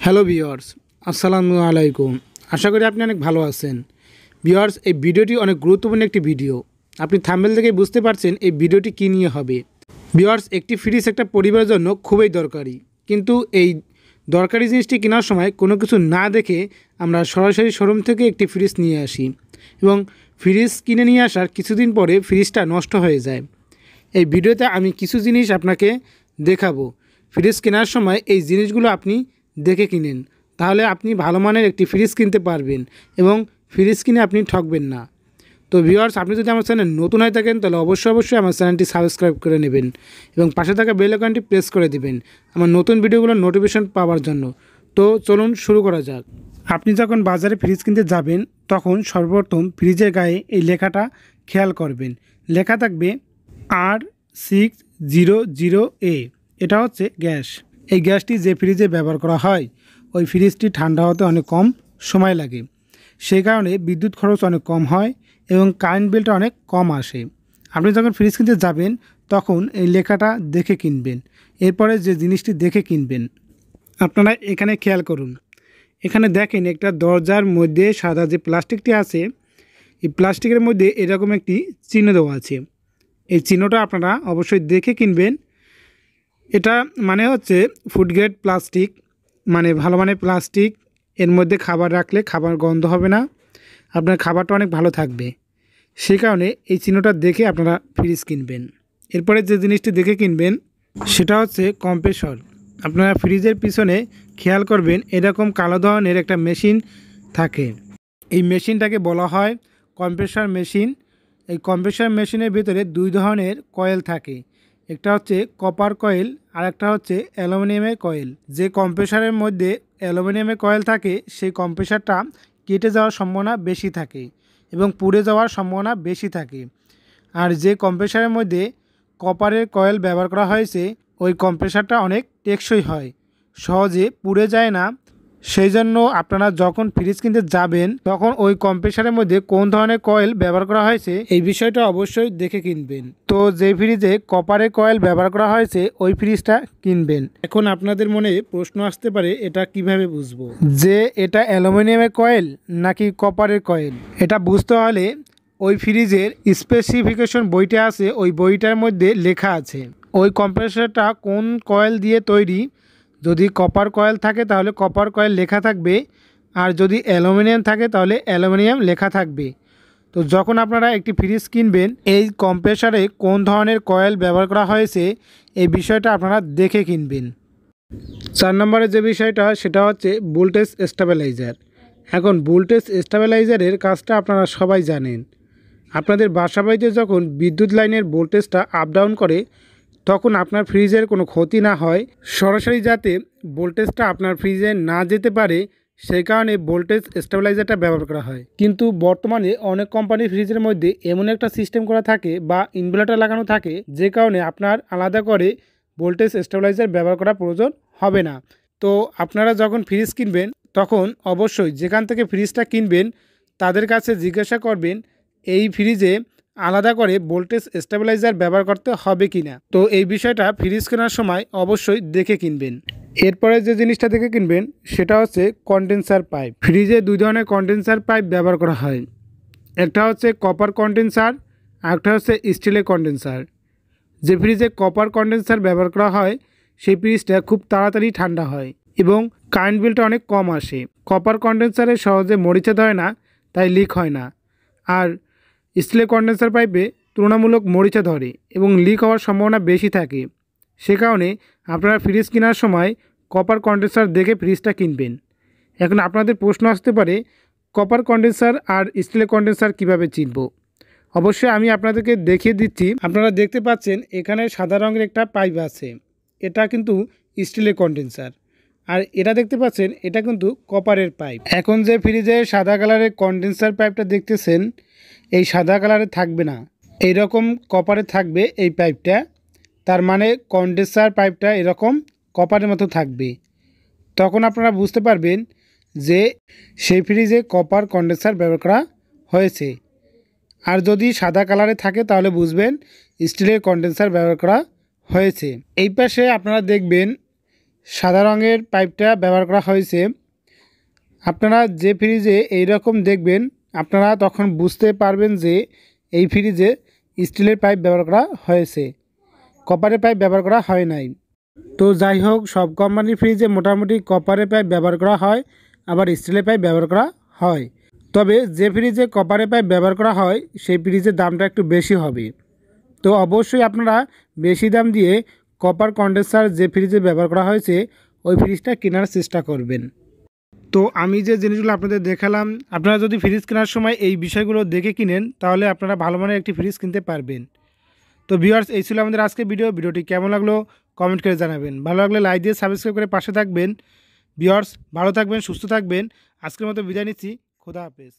Hello viewers, আসসালামু আলাইকুম। আশা করি আপনি অনেক ভালো আছেন। ভিউয়ার্স, এই ভিডিওটি অনেক গুরুত্বপূর্ণ একটি ভিডিও। আপনি থাম্বনেল থেকে বুঝতে পারছেন এই ভিডিওটি কী নিয়ে হবে। ভিউয়ার্স, একটি ফ্রিজ একটা পরিবারের জন্য খুবই দরকারি, কিন্তু এই দরকারি জিনিসটি কেনার সময় কোনো কিছু না দেখে আমরা সরাসরি শোরুম থেকে একটি ফ্রিজ নিয়ে আসি এবং ফ্রিজ কিনে নিয়ে আসার কিছুদিন পরে ফ্রিজটা নষ্ট হয়ে যায়। এই ভিডিওতে আমি কিছু জিনিস আপনাকে দেখাবো। ফ্রিজ কেনার সময় এই জিনিসগুলো আপনি দেখে কিনেন, তাহলে আপনি ভালো মানের একটি ফ্রিজ কিনতে পারবেন এবং ফ্রিজ কিনে আপনি ঠকবেন না। তো ভিউয়ার্স, আপনি যদি আমার চ্যানেল নতুন হয়ে থাকেন তাহলে অবশ্যই আমার চ্যানেলটি সাবস্ক্রাইব করে নেবেন এবং পাশে থাকা বেল আইকনটি প্রেস করে দিবেন আমার নতুন ভিডিওগুলোর নোটিফিকেশন পাওয়ার জন্য। তো চলুন শুরু করা যাক। আপনি যখন বাজারে ফ্রিজ কিনতে যাবেন তখন সর্বপ্রথম ফ্রিজের গায়ে এই লেখাটা খেয়াল করবেন। লেখা থাকবে R600A। এটা হচ্ছে গ্যাস। এই গ্যাসটি যে ফ্রিজে ব্যবহার করা হয় ওই ফ্রিজটি ঠান্ডা হতে অনেক কম সময় লাগে, সেই কারণে বিদ্যুৎ খরচ অনেক কম হয় এবং কারেন্ট বিলটা অনেক কম আসে। আপনি যখন ফ্রিজ কিনতে যাবেন তখন এই লেখাটা দেখে কিনবেন। এরপরে যে জিনিসটি দেখে কিনবেন আপনারা এখানে খেয়াল করুন। এখানে দেখেন একটা দরজার মধ্যে সাদা যে প্লাস্টিকটি আছে, এই প্লাস্টিকের মধ্যে এরকম একটি চিহ্ন দেওয়া আছে। এই চিহ্নটা আপনারা অবশ্যই দেখে কিনবেন। এটা মানে হচ্ছে ফুড গ্রেড প্লাস্টিক, মানে ভালো মানের প্লাস্টিক। এর মধ্যে খাবার রাখলে খাবার গন্ধ হবে না, আপনার খাবারটা অনেক ভালো থাকবে। সেই কারণে এই চিহ্নটা দেখে আপনারা ফ্রিজ কিনবেন। এরপরে যে জিনিসটি দেখে কিনবেন সেটা হচ্ছে কম্প্রেসর। আপনারা ফ্রিজের পিছনে খেয়াল করবেন এরকম কালো ধরনের একটা মেশিন থাকে। এই মেশিনটাকে বলা হয় কম্প্রেসর মেশিন। এই কম্প্রেসর মেশিনের ভিতরে দুই ধরনের কয়েল থাকে, একটা হচ্ছে কপার কয়েল আর একটা হচ্ছে অ্যালুমিনিয়ামের কয়েল। যে কম্প্রেসরের মধ্যে অ্যালুমিনিয়ামের কয়েল থাকে সেই কম্প্রেসরটা কেটে যাওয়ার সম্ভাবনা বেশি থাকে এবং পুড়ে যাওয়ার সম্ভাবনা বেশি থাকে। আর যে কম্প্রেসরের মধ্যে কপারের কয়েল ব্যবহার করা হয়েছে ওই কম্প্রেসরটা অনেক টেকসই হয়, সহজে পুড়ে যায় না। সেই জন্য আপনারা যখন ফ্রিজ কিনতে যাবেন তখন ওই কম্প্রেসরের মধ্যে কোন ধরনের কয়েল ব্যবহার করা হয়েছে এই বিষয়টা অবশ্যই দেখে কিনবেন। তো যে ফ্রিজে কপারের কয়েল ব্যবহার করা হয়েছে ওই ফ্রিজটা কিনবেন। এখন আপনাদের মনে প্রশ্ন আসতে পারে, এটা কিভাবে বুঝবো যে এটা অ্যালুমিনিয়ামের কয়েল নাকি কপারের কয়েল? এটা বুঝতে হলে ওই ফ্রিজের স্পেসিফিকেশন বইটা আছে, ওই বইটার মধ্যে লেখা আছে ওই কম্প্রেসরটা কোন কয়েল দিয়ে তৈরি। যদি কপার কয়েল থাকে তাহলে কপার কয়েল লেখা থাকবে, আর যদি অ্যালুমিনিয়াম থাকে তাহলে অ্যালুমিনিয়াম লেখা থাকবে। তো যখন আপনারা একটি ফ্রিজ কিনবেন এই কম্প্রেসরে কোন ধরনের কয়েল ব্যবহার করা হয়েছে এই বিষয়টা আপনারা দেখে কিনবেন। 4 নম্বরে যে বিষয়টা সেটা হচ্ছে ভোল্টেজ স্টেবিলাইজার। এখন ভোল্টেজ স্টেবিলাইজারের কাজটা আপনারা সবাই জানেন। আপনাদের বাসাবাড়িতে যখন বিদ্যুৎ লাইনের ভোল্টেজটা আপ ডাউন করে তখন আপনার ফ্রিজের কোনো ক্ষতি না হয়, সরাসরি যাতে ভোল্টেজটা আপনার ফ্রিজে না যেতে পারে সেই কারণে ভোল্টেজ স্টেবিলাইজারটা ব্যবহার করা হয়। কিন্তু বর্তমানে অনেক কোম্পানির ফ্রিজের মধ্যে এমন একটা সিস্টেম করা থাকে বা ইনভার্টার লাগানো থাকে যে কারণে আপনার আলাদা করে ভোল্টেজ স্টেবিলাইজার ব্যবহার করা প্রয়োজন হবে না। তো আপনারা যখন ফ্রিজ কিনবেন তখন অবশ্যই যেখান থেকে ফ্রিজটা কিনবেন তাদের কাছে জিজ্ঞাসা করবেন এই ফ্রিজে আলাদা করে ভোল্টেজ স্টেবিলাইজার ব্যবহার করতে হবে কি না। তো এই বিষয়টা ফ্রিজ কেনার সময় অবশ্যই দেখে কিনবেন। এরপরে যে জিনিসটা দেখে কিনবেন সেটা হচ্ছে কন্ডেন্সার পাইপ। ফ্রিজে দুই ধরনের কন্ডেন্সার পাইপ ব্যবহার করা হয়, একটা হচ্ছে কপার কন্ডেন্সার আর একটা হচ্ছে স্টিলের কন্ডেন্সার। যে ফ্রিজে কপার কন্ডেন্সার ব্যবহার করা হয় সেই ফ্রিজটা খুব তাড়াতাড়ি ঠান্ডা হয় এবং কারেন্ট বিলটা অনেক কম আসে। কপার কন্ডেন্সারে সহজে মরিচা ধরে না, তাই লিক হয় না। আর স্টিলের কন্ডেন্সার পাইপে তুলনামূলক মরিচা ধরে এবং লিক হওয়ার সম্ভাবনা বেশি থাকে। সে কারণে আপনারা ফ্রিজ কেনার সময় কপার কন্ডেন্সার দেখে ফ্রিজটা কিনবেন। এখন আপনাদের প্রশ্ন আসতে পারে কপার কন্ডেন্সার আর স্টিলের কন্ডেন্সার কিভাবে চিনব? অবশ্যই আমি আপনাদেরকে দেখিয়ে দিচ্ছি। আপনারা দেখতে পাচ্ছেন এখানে সাদা রঙের একটা পাইপ আছে, এটা কিন্তু স্টিলের কন্ডেন্সার। আর এটা দেখতে পাচ্ছেন এটা কিন্তু কপারের পাইপ। এখন যে ফ্রিজে সাদা কালারের কন্ডেন্সার পাইপটা দেখতেছেন এই সাদা কালারে থাকবে না, এইরকম কপারে থাকবে এই পাইপটা। তার মানে কন্ডেন্সার পাইপটা এরকম কপারের মতো থাকবে। তখন আপনারা বুঝতে পারবেন যে সেই ফ্রিজে কপার কন্ডেন্সার ব্যবহার করা হয়েছে। আর যদি সাদা কালারে থাকে তাহলে বুঝবেন স্টিলের কন্ডেন্সার ব্যবহার করা হয়েছে। এই পাশে আপনারা দেখবেন সাদা রঙের পাইপটা ব্যবহার করা হয়েছে। আপনারা যে ফ্রিজে এই রকম দেখবেন আপনারা তখন বুঝতে পারবেন যে এই ফ্রিজে স্টিলের পাইপ ব্যবহার করা হয়েছে, কপারের পাইপ ব্যবহার করা হয় নাই। তো যাই হোক, সব কোম্পানির ফ্রিজে মোটামুটি কপারের পাইপ ব্যবহার করা হয়, আবার স্টিলের পাইপ ব্যবহার করা হয়। তবে যে ফ্রিজে কপারের পাইপ ব্যবহার করা হয় সেই ফ্রিজের দামটা একটু বেশি হবে। তো অবশ্যই আপনারা বেশি দাম দিয়ে কপার কন্ডেন্সার যে ফ্রিজে ব্যবহার করা হয়েছে ওই ফ্রিজটা কেনার চেষ্টা করবেন। তো আমি যে জিনিসগুলো আপনাদের দেখালাম, আপনারা যদি ফ্রিজ কেনার সময় এই বিষয়গুলো দেখে কিনেন তাহলে আপনারা ভালো মানের একটি ফ্রিজ কিনতে পারবেন। তো ভিউয়ার্স, এই ছিল আমাদের আজকে ভিডিওটি কেমন লাগলো কমেন্ট করে জানাবেন। ভালো লাগলে লাইক দিয়ে সাবস্ক্রাইব করে পাশে থাকবেন। ভিউয়ার্স, ভালো থাকবেন, সুস্থ থাকবেন। আজকের মতো বিদায় নিচ্ছি। খোদা হাফেজ।